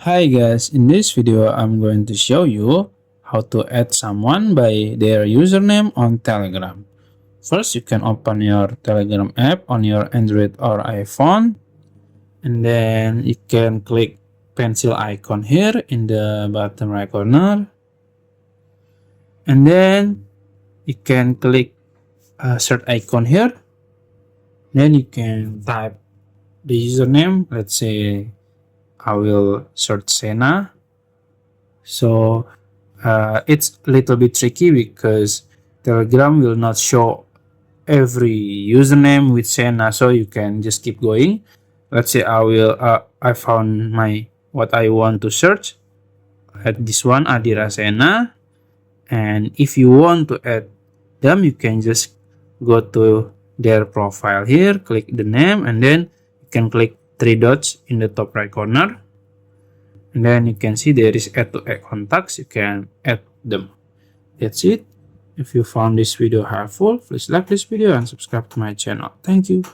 Hi guys, in this video I'm going to show you how to add someone by their username on Telegram. First, you can open your Telegram app on your Android or iPhone, and then you can click pencil icon here in the bottom right corner, and then you can click search icon here. Then you can type the username. Let's say I will search Sena. So it's a little bit tricky because Telegram will not show every username with Sena, so you can just keep going. Let's say I found my what I want to search at this one, Adira Sena, and if you want to add them, you can just go to their profile here, click the name, and then you can click three dots in the top right corner. And then you can see there is add to add contacts. You can add them. That's it. If you found this video helpful, please like this video and subscribe to my channel. Thank you.